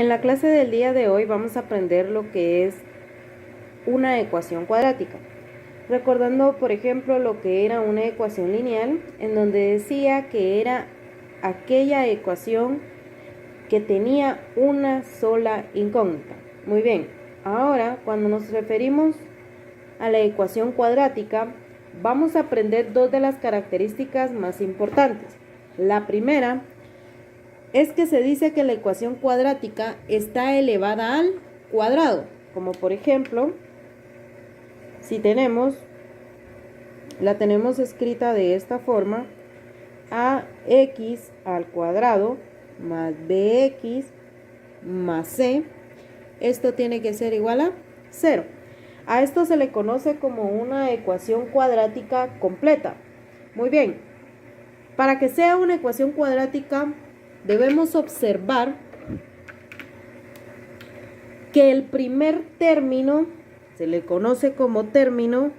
En la clase del día de hoy vamos a aprender lo que es una ecuación cuadrática. Recordando, por ejemplo, lo que era una ecuación lineal, en donde decía que era aquella ecuación que tenía una sola incógnita. Muy bien, ahora cuando nos referimos a la ecuación cuadrática, vamos a aprender dos de las características más importantes. La primera es que se dice que la ecuación cuadrática está elevada al cuadrado, como por ejemplo, si la tenemos escrita de esta forma: ax al cuadrado más bx más c, esto tiene que ser igual a 0. A esto se le conoce como una ecuación cuadrática completa. Muy bien, para que sea una ecuación cuadrática debemos observar que el primer término se le conoce como término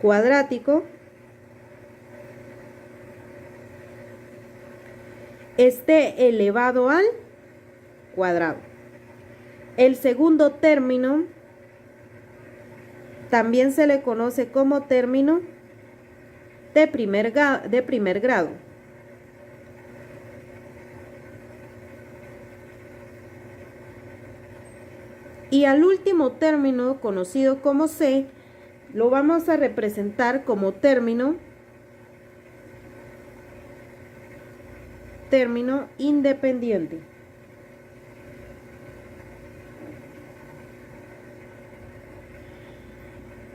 cuadrático esté elevado al cuadrado. El segundo término también se le conoce como término de primer grado. Y al último término, conocido como c, lo vamos a representar como término independiente.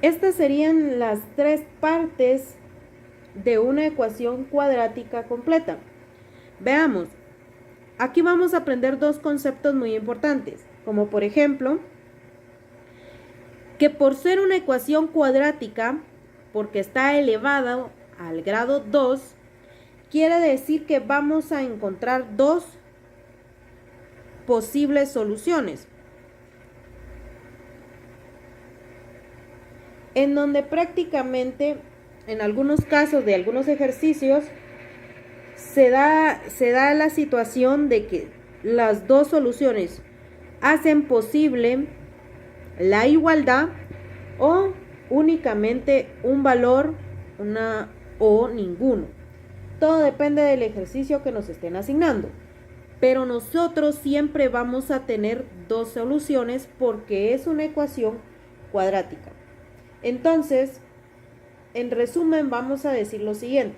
Estas serían las tres partes de una ecuación cuadrática completa. Veamos, aquí vamos a aprender dos conceptos muy importantes, como por ejemplo, que por ser una ecuación cuadrática, porque está elevada al grado 2, quiere decir que vamos a encontrar dos posibles soluciones, en donde prácticamente en algunos casos de algunos ejercicios se da la situación de que las dos soluciones hacen posible la igualdad o únicamente un valor o ninguno. Todo depende del ejercicio que nos estén asignando, pero nosotros siempre vamos a tener dos soluciones porque es una ecuación cuadrática. Entonces, en resumen, vamos a decir lo siguiente: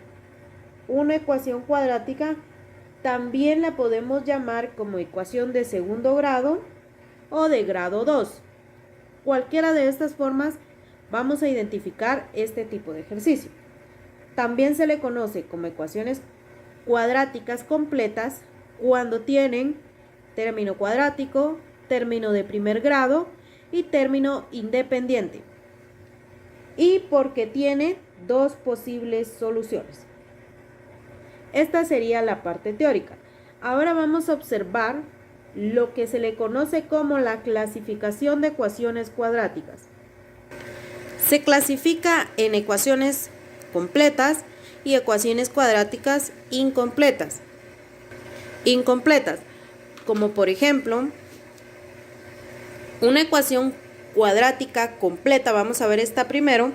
una ecuación cuadrática también la podemos llamar como ecuación de segundo grado o de grado 2. Cualquiera de estas formas vamos a identificar este tipo de ejercicio. También se le conoce como ecuaciones cuadráticas completas cuando tienen término cuadrático, término de primer grado y término independiente, y porque tiene dos posibles soluciones. Esta sería la parte teórica. Ahora vamos a observar lo que se le conoce como la clasificación de ecuaciones cuadráticas. Se clasifica en ecuaciones completas y ecuaciones cuadráticas incompletas. Incompletas, como por ejemplo, una ecuación cuadrática completa, vamos a ver esta primero,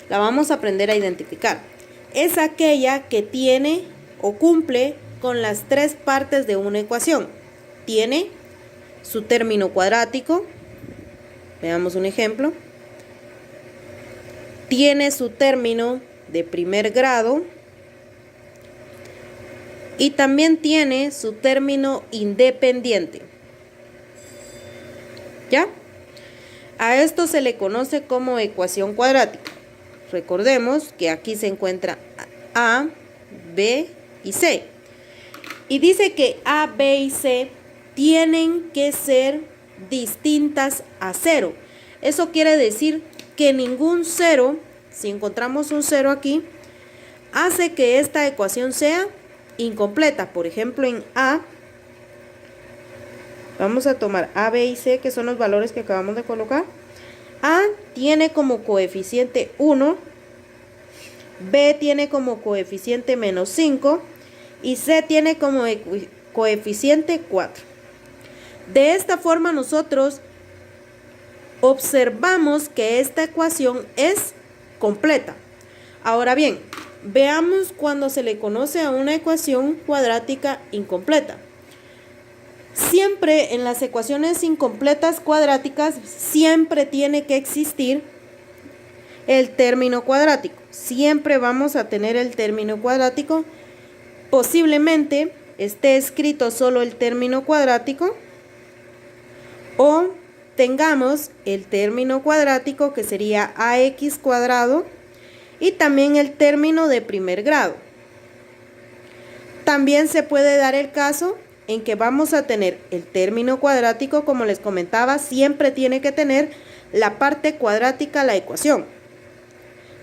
la vamos a aprender a identificar. Es aquella que tiene o cumple con las tres partes de una ecuación. Tiene su término cuadrático, veamos un ejemplo. Tiene su término de primer grado y también tiene su término independiente. ¿Ya? A esto se le conoce como ecuación cuadrática. Recordemos que aquí se encuentra A, B y C. Y dice que A, B y C tienen que ser distintas a 0. Eso quiere decir que ningún 0, si encontramos un 0 aquí, hace que esta ecuación sea incompleta. Por ejemplo, en A, vamos a tomar A, B y C, que son los valores que acabamos de colocar. A tiene como coeficiente 1 B tiene como coeficiente menos 5 y C tiene como coeficiente 4. De esta forma nosotros observamos que esta ecuación es completa. Ahora bien, veamos cuando se le conoce a una ecuación cuadrática incompleta. Siempre en las ecuaciones incompletas cuadráticas siempre tiene que existir el término cuadrático. Siempre vamos a tener el término cuadrático. Posiblemente esté escrito solo el término cuadrático o tengamos el término cuadrático que sería ax cuadrado y también el término de primer grado. También se puede dar el caso en que vamos a tener el término cuadrático, como les comentaba, siempre tiene que tener la parte cuadrática de la ecuación,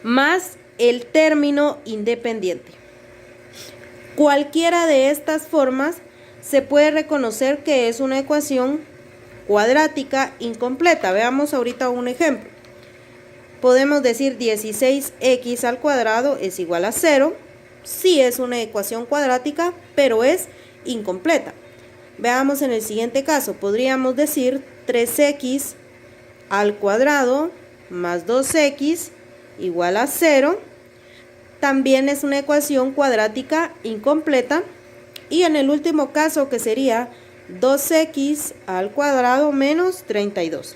más el término independiente. Cualquiera de estas formas se puede reconocer que es una ecuación cuadrática incompleta. Veamos ahorita un ejemplo. Podemos decir 16x al cuadrado es igual a 0. Sí es una ecuación cuadrática, pero es incompleta. Veamos en el siguiente caso. Podríamos decir 3x al cuadrado más 2x igual a 0. También es una ecuación cuadrática incompleta. Y en el último caso, que sería 2x al cuadrado menos 32.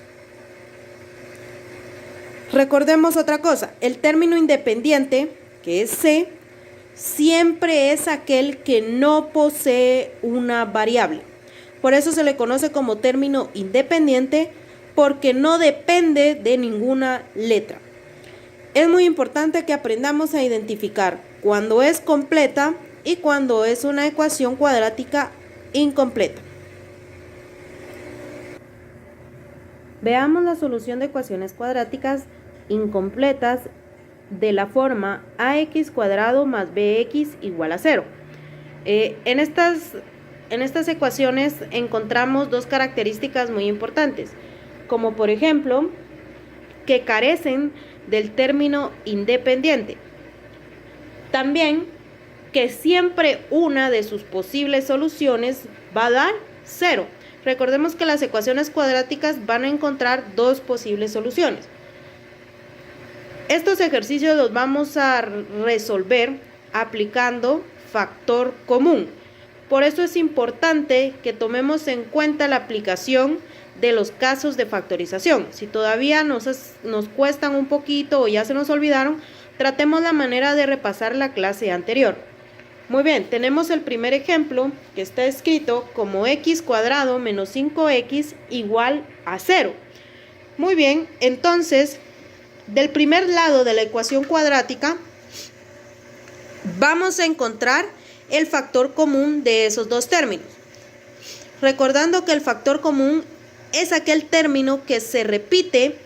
Recordemos otra cosa, el término independiente, que es C, siempre es aquel que no posee una variable. Por eso se le conoce como término independiente, porque no depende de ninguna letra. Es muy importante que aprendamos a identificar cuando es completa y cuando es una ecuación cuadrática incompleta. Veamos la solución de ecuaciones cuadráticas incompletas de la forma ax cuadrado más bx igual a 0. En estas ecuaciones encontramos dos características muy importantes, como por ejemplo que carecen del término independiente. También que siempre una de sus posibles soluciones va a dar 0. Recordemos que las ecuaciones cuadráticas van a encontrar dos posibles soluciones. Estos ejercicios los vamos a resolver aplicando factor común. Por eso es importante que tomemos en cuenta la aplicación de los casos de factorización. Si todavía nos cuestan un poquito o ya se nos olvidaron, tratemos la manera de repasar la clase anterior. Muy bien, tenemos el primer ejemplo que está escrito como x cuadrado menos 5x igual a 0. Muy bien, entonces, del primer lado de la ecuación cuadrática, vamos a encontrar el factor común de esos dos términos. Recordando que el factor común es aquel término que se repite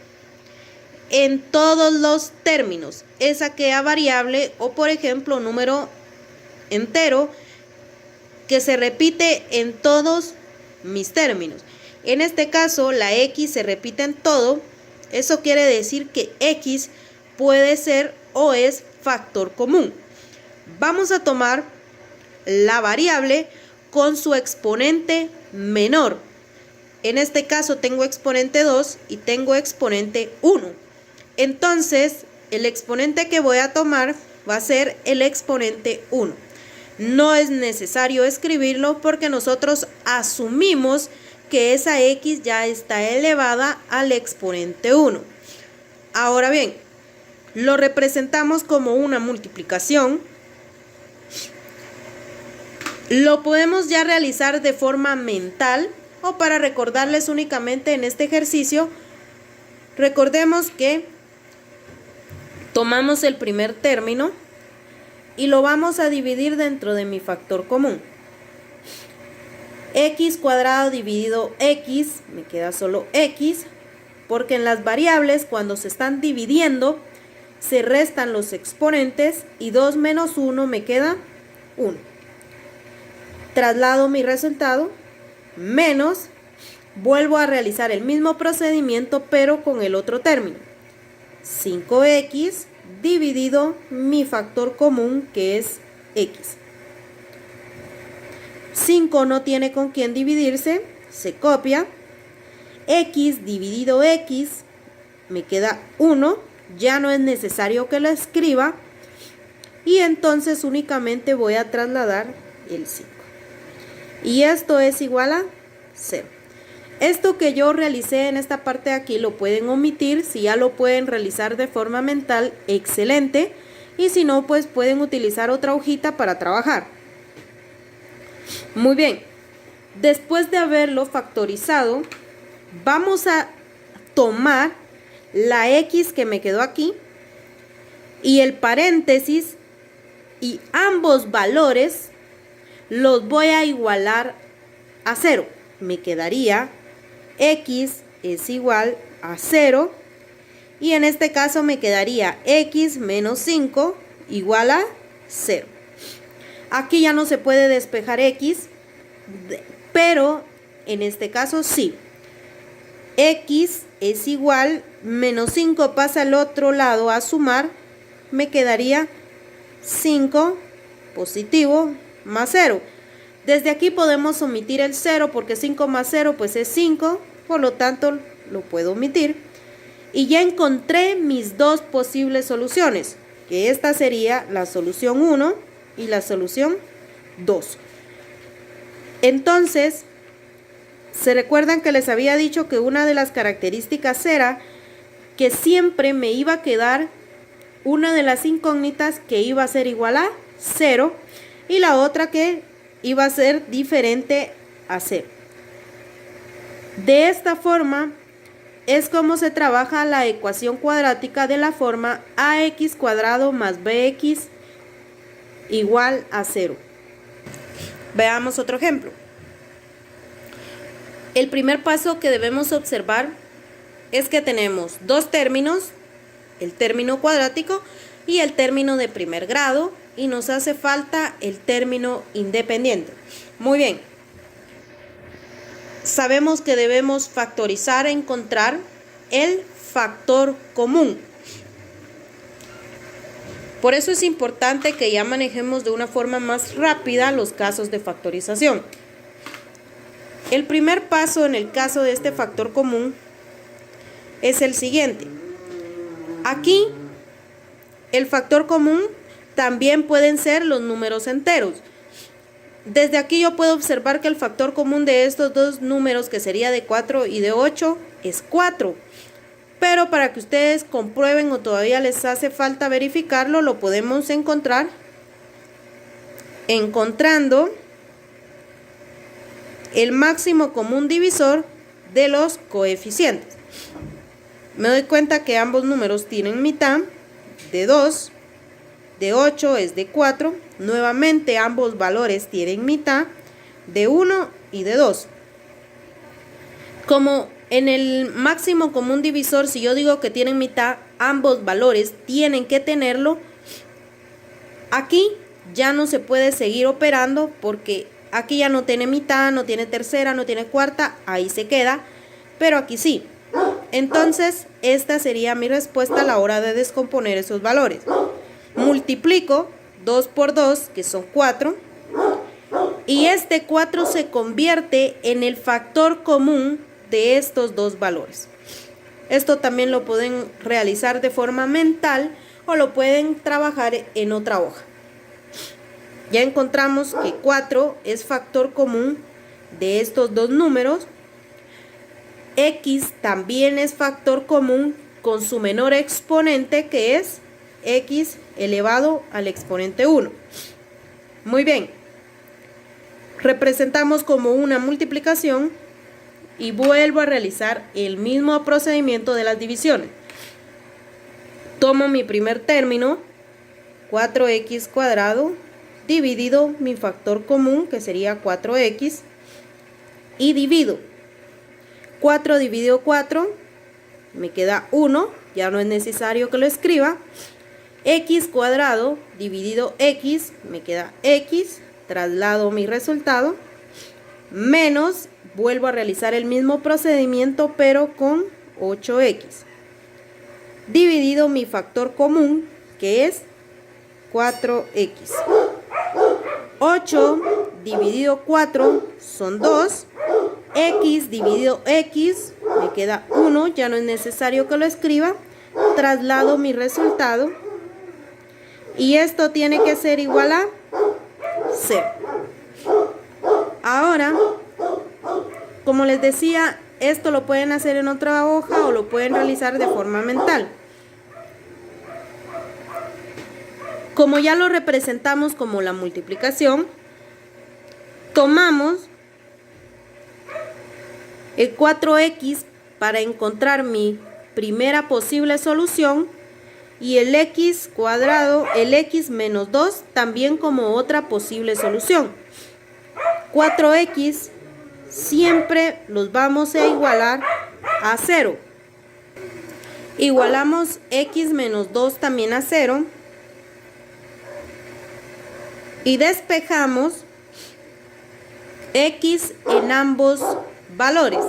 en todos los términos. Es aquella variable o, por ejemplo, número entero que se repite en todos mis términos. En este caso, la x se repite en todo. Eso quiere decir que x puede ser o es factor común. Vamos a tomar la variable con su exponente menor. En este caso tengo exponente 2 y tengo exponente 1. Entonces, el exponente que voy a tomar va a ser el exponente 1. No es necesario escribirlo porque nosotros asumimos que esa x ya está elevada al exponente 1. Ahora bien, lo representamos como una multiplicación. Lo podemos ya realizar de forma mental o para recordarles únicamente en este ejercicio. Recordemos que tomamos el primer término y lo vamos a dividir dentro de mi factor común. X cuadrado dividido x, me queda solo x, porque en las variables cuando se están dividiendo se restan los exponentes y 2 menos 1 me queda 1. Traslado mi resultado, menos, vuelvo a realizar el mismo procedimiento pero con el otro término. 5x dividido mi factor común, que es x. 5 no tiene con quién dividirse, se copia. X dividido x me queda 1, ya no es necesario que lo escriba. Y entonces únicamente voy a trasladar el 5. Y esto es igual a 0. Esto que yo realicé en esta parte de aquí lo pueden omitir. Si ya lo pueden realizar de forma mental, excelente. Y si no, pues pueden utilizar otra hojita para trabajar. Muy bien. Después de haberlo factorizado, vamos a tomar la x que me quedó aquí y el paréntesis, y ambos valores los voy a igualar a 0. Me quedaría x es igual a 0 y en este caso me quedaría x menos 5 igual a 0. Aquí ya no se puede despejar x, pero en este caso sí. X es igual, menos 5 pasa al otro lado a sumar, me quedaría 5 positivo más 0. Desde aquí podemos omitir el 0 porque 5 más 0 pues es 5, por lo tanto lo puedo omitir. Y ya encontré mis dos posibles soluciones, que esta sería la solución 1 y la solución 2. Entonces, ¿se recuerdan que les había dicho que una de las características era que siempre me iba a quedar una de las incógnitas que iba a ser igual a 0 y la otra que iba a ser diferente a 0? De esta forma es como se trabaja la ecuación cuadrática de la forma ax cuadrado más bx igual a 0. Veamos otro ejemplo. El primer paso que debemos observar es que tenemos dos términos, el término cuadrático y el término de primer grado, y nos hace falta el término independiente. Muy bien. Sabemos que debemos factorizar e encontrar el factor común. Por eso es importante que ya manejemos de una forma más rápida los casos de factorización. El primer paso en el caso de este factor común es el siguiente. Aquí el factor común también pueden ser los números enteros. Desde aquí yo puedo observar que el factor común de estos dos números, que sería de 4 y de 8, es 4. Pero para que ustedes comprueben o todavía les hace falta verificarlo, lo podemos encontrar encontrando el máximo común divisor de los coeficientes. Me doy cuenta que ambos números tienen mitad de 2, de 8 es de 4, nuevamente ambos valores tienen mitad de 1 y de 2. Como en el máximo común divisor, si yo digo que tienen mitad, ambos valores tienen que tenerlo, aquí ya no se puede seguir operando porque aquí ya no tiene mitad, no tiene tercera, no tiene cuarta, ahí se queda, pero aquí sí. Entonces, esta sería mi respuesta a la hora de descomponer esos valores. Multiplico 2 por 2, que son 4, y este 4 se convierte en el factor común de estos dos valores. Esto también lo pueden realizar de forma mental o lo pueden trabajar en otra hoja. Ya encontramos que 4 es factor común de estos dos números. X también es factor común con su menor exponente, que es x elevado al exponente 1. Muy bien. Representamos como una multiplicación y vuelvo a realizar el mismo procedimiento de las divisiones. Tomo mi primer término, 4x cuadrado, dividido mi factor común, que sería 4x, y divido. 4 dividido 4, me queda 1, ya no es necesario que lo escriba. X cuadrado dividido x, me queda x, traslado mi resultado, menos, vuelvo a realizar el mismo procedimiento pero con 8x. Dividido mi factor común, que es 4x. 8 dividido 4 son 2. X dividido x me queda 1, ya no es necesario que lo escriba. Traslado mi resultado y esto tiene que ser igual a 0. Ahora, como les decía, esto lo pueden hacer en otra hoja o lo pueden realizar de forma mental. Como ya lo representamos como la multiplicación, tomamos el 4x para encontrar mi primera posible solución y el x cuadrado, el x menos 2 también como otra posible solución. 4x siempre los vamos a igualar a 0. Igualamos x menos 2 también a 0 y despejamos x en ambos valores.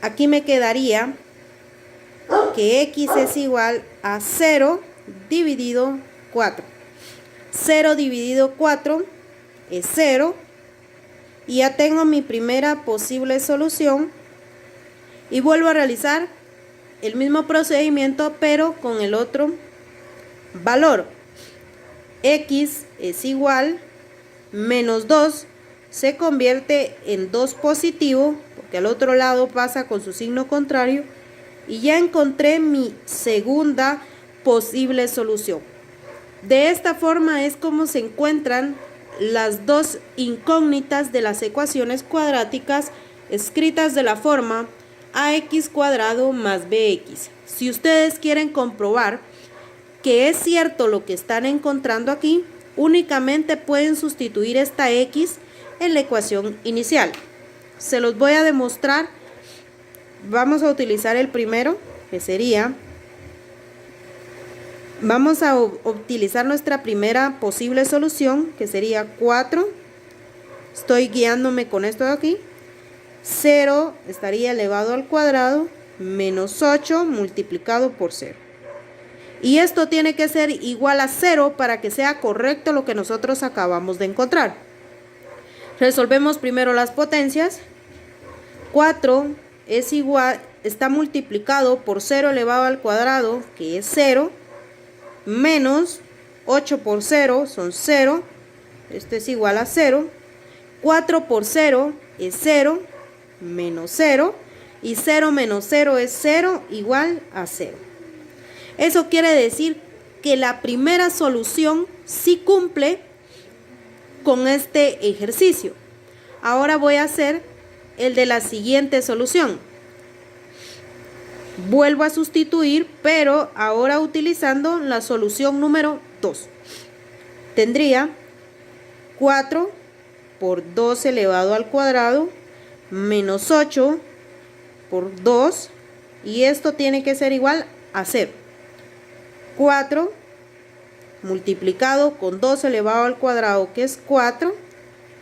Aquí me quedaría que x es igual a 0 dividido 4. 0 dividido 4 es 0 y ya tengo mi primera posible solución y vuelvo a realizar el mismo procedimiento pero con el otro valor. X es igual menos 2 se convierte en 2 positivo porque al otro lado pasa con su signo contrario y ya encontré mi segunda posible solución. De esta forma es como se encuentran las dos incógnitas de las ecuaciones cuadráticas escritas de la forma ax cuadrado más bx. Si ustedes quieren comprobar que es cierto lo que están encontrando aquí, únicamente pueden sustituir esta x en la ecuación inicial. Se los voy a demostrar. Vamos a utilizar el primero, que sería, vamos a utilizar nuestra primera posible solución, que sería 4. Estoy guiándome con esto de aquí. 0 estaría elevado al cuadrado menos 8 multiplicado por 0. Y esto tiene que ser igual a 0 para que sea correcto lo que nosotros acabamos de encontrar. Resolvemos primero las potencias. 4 es igual, está multiplicado por 0 elevado al cuadrado, que es 0, menos 8 por 0 son 0, esto es igual a 0. 4 por 0 es 0, menos 0, y 0 menos 0 es 0, igual a 0. Eso quiere decir que la primera solución sí cumple con este ejercicio. Ahora voy a hacer el de la siguiente solución. Vuelvo a sustituir, pero ahora utilizando la solución número 2. Tendría 4 por 2 elevado al cuadrado menos 8 por 2, y esto tiene que ser igual a 0. 4 multiplicado con 2 elevado al cuadrado, que es 4,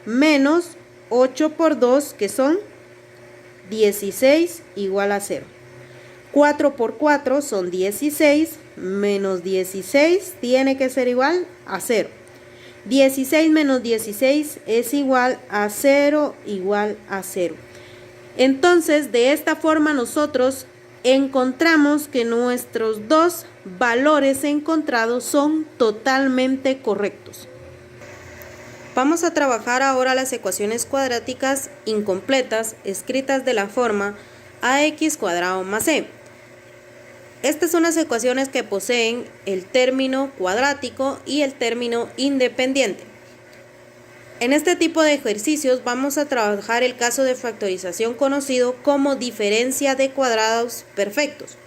menos 8 por 2, que son 16, igual a 0. 4 por 4 son 16, menos 16 tiene que ser igual a 0. 16 menos 16 es igual a 0, igual a 0. Entonces, de esta forma nosotros encontramos que nuestros dos valores encontrados son totalmente correctos. Vamos a trabajar ahora las ecuaciones cuadráticas incompletas escritas de la forma ax cuadrado más c. Estas son las ecuaciones que poseen el término cuadrático y el término independiente. En este tipo de ejercicios vamos a trabajar el caso de factorización conocido como diferencia de cuadrados perfectos.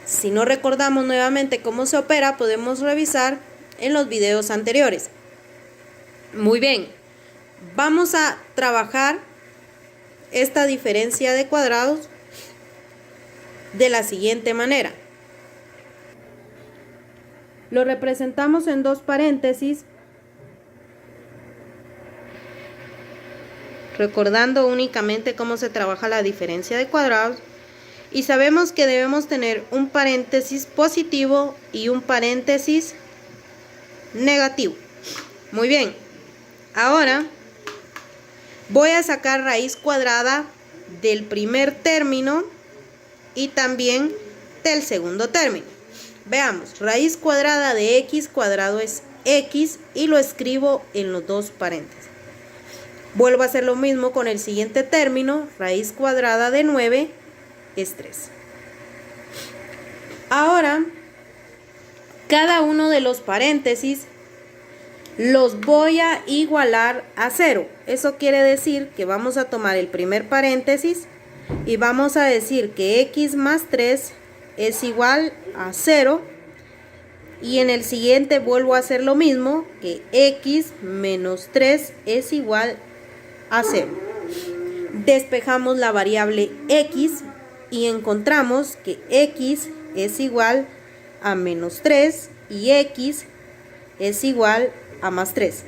Si no recordamos nuevamente cómo se opera, podemos revisar en los videos anteriores. Muy bien, vamos a trabajar esta diferencia de cuadrados de la siguiente manera. Lo representamos en dos paréntesis, recordando únicamente cómo se trabaja la diferencia de cuadrados, Y sabemos que debemos tener un paréntesis positivo y un paréntesis negativo. Muy bien. Ahora voy a sacar raíz cuadrada del primer término y también del segundo término. Veamos, raíz cuadrada de x cuadrado es x y lo escribo en los dos paréntesis. Vuelvo a hacer lo mismo con el siguiente término, raíz cuadrada de 9 es 3. Ahora, cada uno de los paréntesis los voy a igualar a 0. Eso quiere decir que vamos a tomar el primer paréntesis y vamos a decir que x más 3 es igual a 0. Y en el siguiente vuelvo a hacer lo mismo, que x menos 3 es igual a 0. Despejamos la variable x y encontramos que x es igual a menos 3 y x es igual a más 3.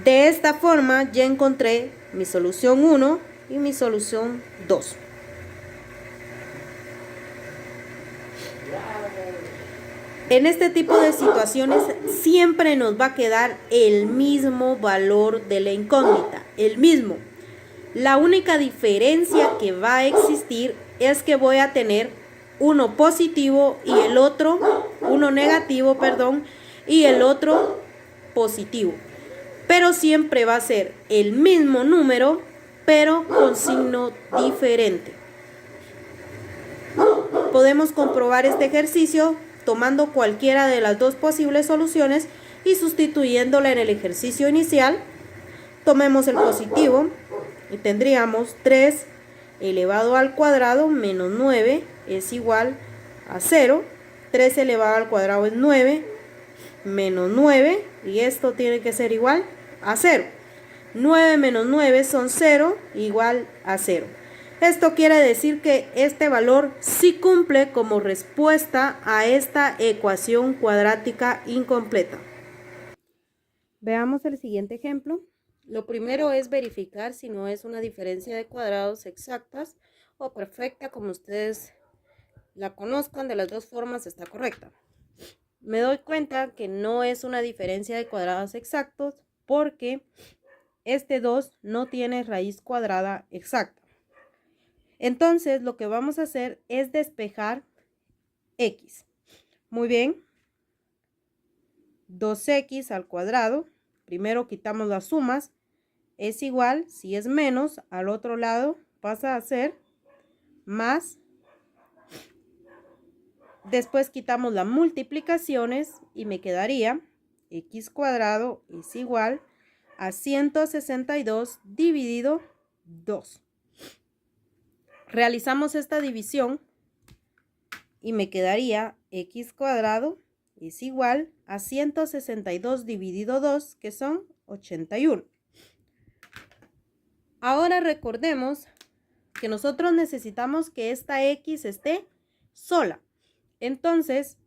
De esta forma ya encontré mi solución 1 y mi solución 2. En este tipo de situaciones siempre nos va a quedar el mismo valor de la incógnita, el mismo. La única diferencia que va a existir es que voy a tener uno positivo y el otro, uno negativo, perdón, y el otro positivo. Pero siempre va a ser el mismo número, pero con signo diferente. Podemos comprobar este ejercicio tomando cualquiera de las dos posibles soluciones y sustituyéndola en el ejercicio inicial. Tomemos el positivo y tendríamos 3 elevado al cuadrado menos 9 es igual a 0. 3 elevado al cuadrado es 9 menos 9 y esto tiene que ser igual a 0. 9 menos 9 son 0 igual a 0. Esto quiere decir que este valor sí cumple como respuesta a esta ecuación cuadrática incompleta. Veamos el siguiente ejemplo. Lo primero es verificar si no es una diferencia de cuadrados exactas o perfecta, como ustedes la conozcan, de las dos formas está correcta. Me doy cuenta que no es una diferencia de cuadrados exactos porque este 2 no tiene raíz cuadrada exacta. Entonces, lo que vamos a hacer es despejar x. Muy bien. 2x al cuadrado. Primero quitamos las sumas. Es igual, si es menos, al otro lado pasa a ser más. Después quitamos las multiplicaciones y me quedaría x cuadrado es igual a 162 dividido 2. Realizamos esta división y me quedaría x cuadrado es igual a 162 dividido 2, que son 81. Ahora recordemos que nosotros necesitamos que esta x esté sola. Entonces,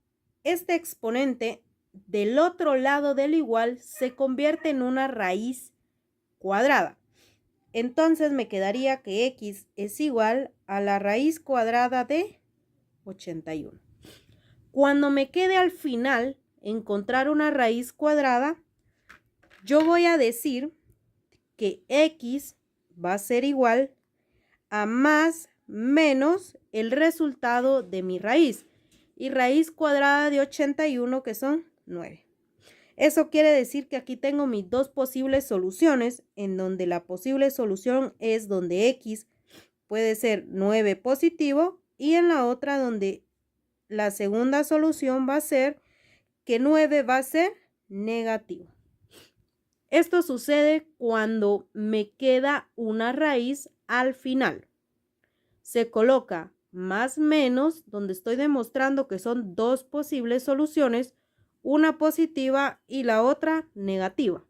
este exponente del otro lado del igual se convierte en una raíz cuadrada. Entonces me quedaría que x es igual a la raíz cuadrada de 81. Cuando me quede al final encontrar una raíz cuadrada, yo voy a decir que x va a ser igual a más menos el resultado de mi raíz. Y raíz cuadrada de 81, que son 9. Eso quiere decir que aquí tengo mis dos posibles soluciones, en donde la posible solución es donde x puede ser 9 positivo y en la otra donde la segunda solución va a ser que 9 va a ser negativo. Esto sucede cuando me queda una raíz al final. Se coloca más menos, donde estoy demostrando que son dos posibles soluciones, una positiva y la otra negativa.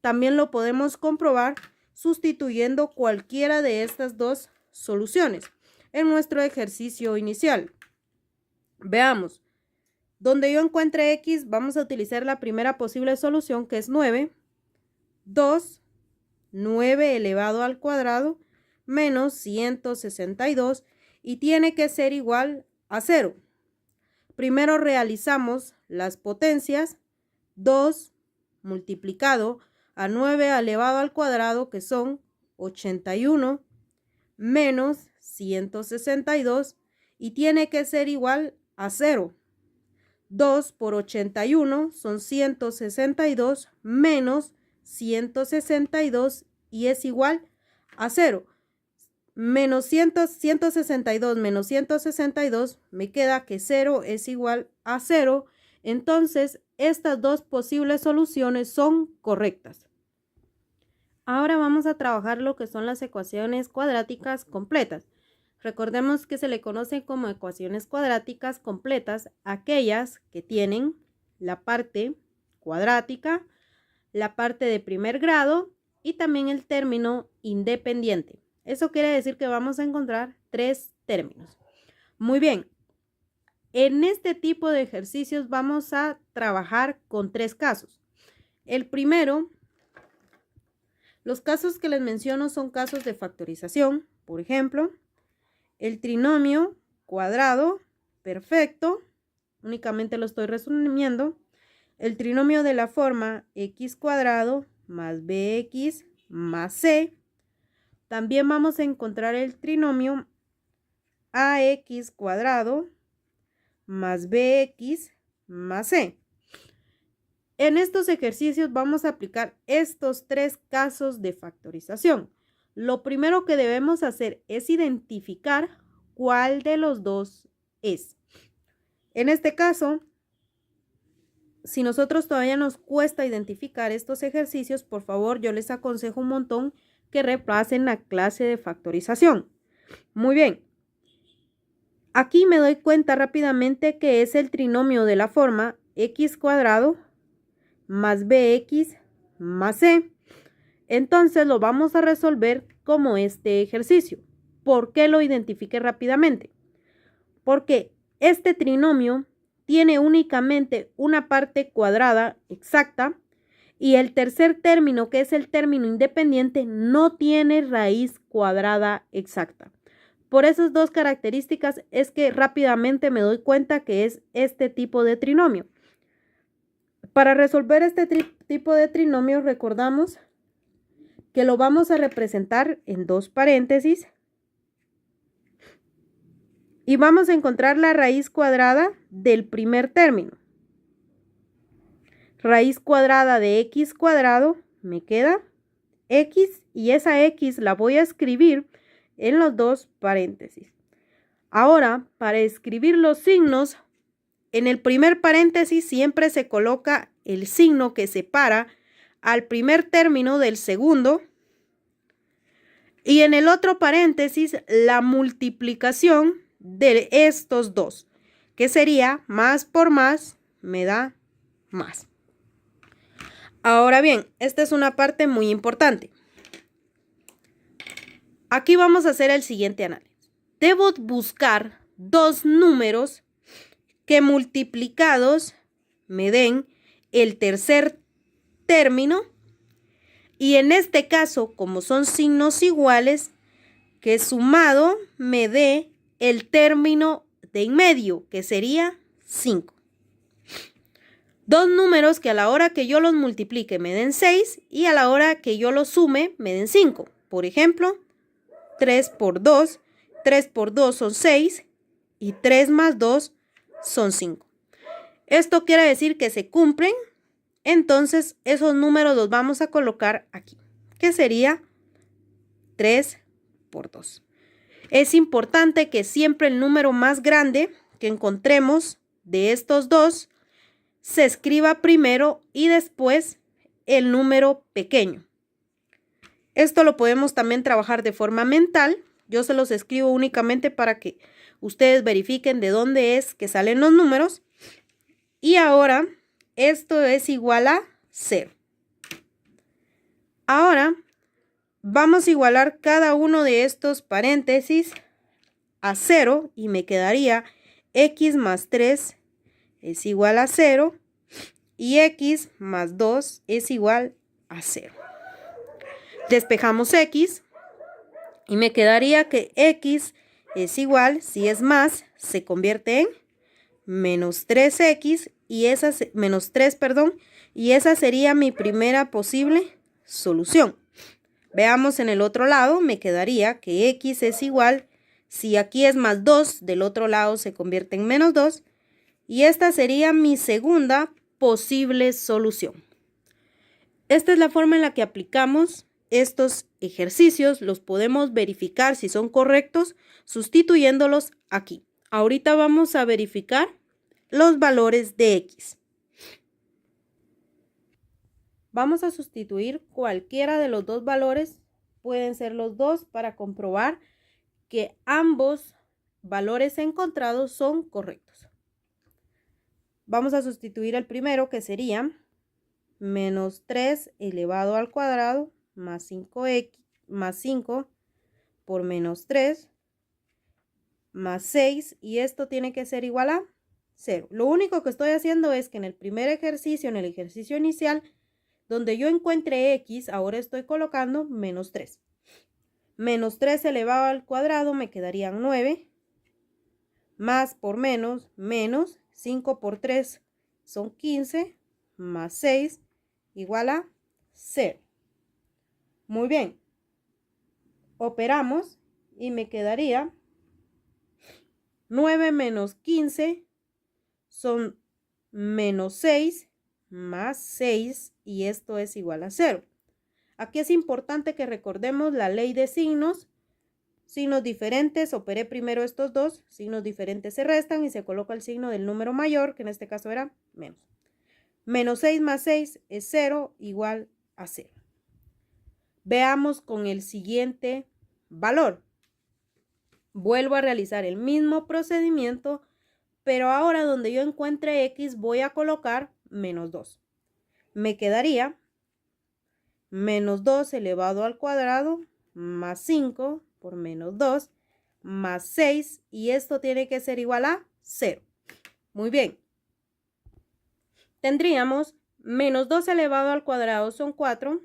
También lo podemos comprobar sustituyendo cualquiera de estas dos soluciones en nuestro ejercicio inicial. Veamos, donde yo encuentre x, vamos a utilizar la primera posible solución, que es 9. 2, 9 elevado al cuadrado, menos 162. y tiene que ser igual a 0. Primero realizamos las potencias. 2 multiplicado a 9 elevado al cuadrado, que son 81, menos 162, y tiene que ser igual a 0. 2 por 81 son 162 menos 162 y es igual a 0. Menos 162 menos 162 me queda que 0 es igual a 0. Entonces, estas dos posibles soluciones son correctas. Ahora vamos a trabajar lo que son las ecuaciones cuadráticas completas. Recordemos que se le conocen como ecuaciones cuadráticas completas aquellas que tienen la parte cuadrática, la parte de primer grado y también el término independiente. Eso quiere decir que vamos a encontrar 3 términos. Muy bien. En este tipo de ejercicios vamos a trabajar con 3 casos. El primero, los casos que les menciono son casos de factorización. Por ejemplo, el trinomio cuadrado perfecto, únicamente lo estoy resumiendo. El trinomio de la forma x cuadrado más bx más c. También vamos a encontrar el trinomio ax cuadrado más bx más c. En estos ejercicios vamos a aplicar estos 3 casos de factorización. Lo primero que debemos hacer es identificar cuál de los dos es. En este caso, si nosotros todavía nos cuesta identificar estos ejercicios, por favor, yo les aconsejo un montón que repasen la clase de factorización. Muy bien. Aquí me doy cuenta rápidamente que es el trinomio de la forma x cuadrado más bx más c. Entonces lo vamos a resolver como este ejercicio. ¿Por qué lo identifiqué rápidamente? Porque este trinomio tiene únicamente una parte cuadrada exacta y el tercer término, que es el término independiente, no tiene raíz cuadrada exacta. Por esas dos características es que rápidamente me doy cuenta que es este tipo de trinomio. Para resolver este tipo de trinomio, recordamos que lo vamos a representar en 2 paréntesis y vamos a encontrar la raíz cuadrada del primer término. Raíz cuadrada de x cuadrado me queda x y esa x la voy a escribir en los 2 paréntesis. Ahora, para escribir los signos, en el primer paréntesis siempre se coloca el signo que separa al primer término del segundo y en el otro paréntesis la multiplicación de estos dos, que sería más por más me da más. Ahora bien, esta es una parte muy importante. Aquí vamos a hacer el siguiente análisis. Debo buscar 2 números que multiplicados me den el tercer término y en este caso, como son signos iguales, que sumado me dé el término de en medio, que sería 5. 2 números que a la hora que yo los multiplique me den 6 y a la hora que yo los sume me den 5. Por ejemplo, 3 por 2 son 6 y 3 más 2 son 5. Esto quiere decir que se cumplen, entonces esos números los vamos a colocar aquí, que sería 3 por 2. Es importante que siempre el número más grande que encontremos de estos dos se escriba primero y después el número pequeño. Esto lo podemos también trabajar de forma mental. Yo se los escribo únicamente para que ustedes verifiquen de dónde es que salen los números. Y ahora esto es igual a 0. Ahora vamos a igualar cada uno de estos paréntesis a 0 y me quedaría x más 3 es igual a 0 y x más 2 es igual a 0. Despejamos x y me quedaría que x es igual, si es más, se convierte en menos 3x y menos 3, perdón, y esa sería mi primera posible solución. Veamos en el otro lado, me quedaría que x es igual, si aquí es más 2, del otro lado se convierte en menos 2, y esta sería mi segunda posible solución. Esta es la forma en la que aplicamos estos ejercicios. Los podemos verificar si son correctos sustituyéndolos aquí. Ahorita vamos a verificar los valores de x. Vamos a sustituir cualquiera de los dos valores. Pueden ser los dos para comprobar que ambos valores encontrados son correctos. Vamos a sustituir el primero, que sería menos 3 elevado al cuadrado más 5 por menos 3 más 6, y esto tiene que ser igual a 0. Lo único que estoy haciendo es que en el primer ejercicio, en el ejercicio inicial, donde yo encuentre x, ahora estoy colocando menos 3. Menos 3 elevado al cuadrado me quedarían 9, más por menos, 5 por 3 son 15, más 6 igual a 0. Muy bien. Operamos y me quedaría 9 menos 15 son menos 6 más 6, y esto es igual a 0. Aquí es importante que recordemos la ley de signos. Signos diferentes, operé primero estos dos, signos diferentes se restan y se coloca el signo del número mayor, que en este caso era menos. Menos 6 más 6 es 0, igual a 0. Veamos con el siguiente valor. Vuelvo a realizar el mismo procedimiento, pero ahora donde yo encuentre x voy a colocar menos 2. Me quedaría menos 2 elevado al cuadrado más 5 por menos 2 más 6, y esto tiene que ser igual a 0. Muy bien. Tendríamos menos 2 elevado al cuadrado son 4,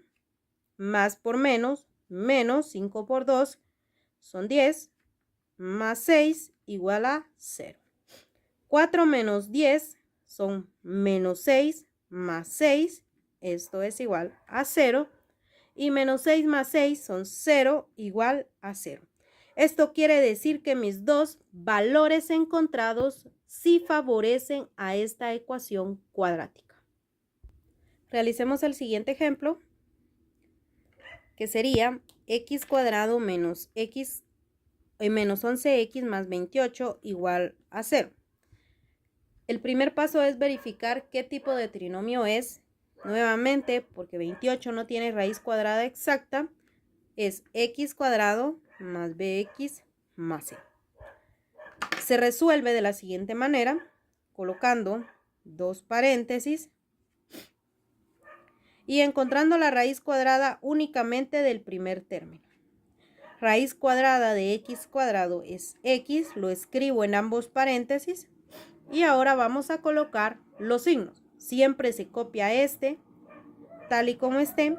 más por menos 5 por 2 son 10, más 6 igual a 0. 4 menos 10 son menos 6 más 6, esto es igual a 0. Y menos 6 más 6 son 0, igual a 0. Esto quiere decir que mis dos valores encontrados sí favorecen a esta ecuación cuadrática. Realicemos el siguiente ejemplo, que sería x cuadrado menos 11x más 28 igual a 0. El primer paso es verificar qué tipo de trinomio es. Nuevamente, porque 28 no tiene raíz cuadrada exacta, es x cuadrado más bx más c. Se resuelve de la siguiente manera, colocando dos paréntesis y encontrando la raíz cuadrada únicamente del primer término. Raíz cuadrada de x cuadrado es x, lo escribo en ambos paréntesis, y ahora vamos a colocar los signos. Siempre se copia este, tal y como esté,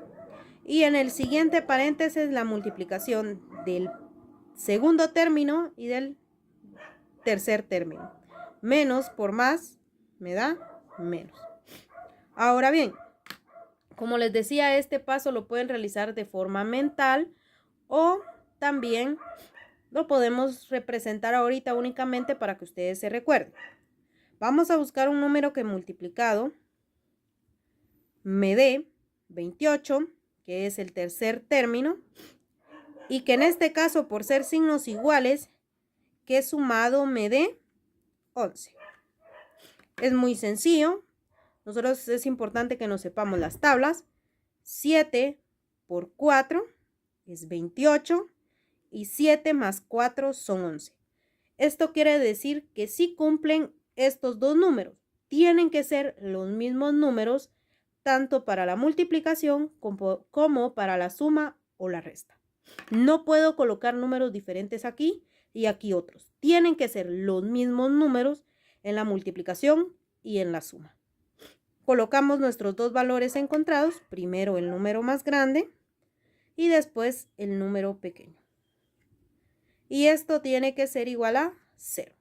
y en el siguiente paréntesis la multiplicación del segundo término y del tercer término. Menos por más me da menos. Ahora bien, como les decía, este paso lo pueden realizar de forma mental o también lo podemos representar ahorita únicamente para que ustedes se recuerden. Vamos a buscar un número que multiplicado me dé 28, que es el tercer término, y que en este caso, por ser signos iguales, que sumado me dé 11. Es muy sencillo. Nosotros es importante que nos sepamos las tablas. 7 por 4 es 28 y 7 más 4 son 11. Esto quiere decir que sí cumplen estos dos números. Tienen que ser los mismos números tanto para la multiplicación como para la suma o la resta. No puedo colocar números diferentes aquí y aquí otros. Tienen que ser los mismos números en la multiplicación y en la suma. Colocamos nuestros dos valores encontrados, primero el número más grande y después el número pequeño. y esto tiene que ser igual a 0.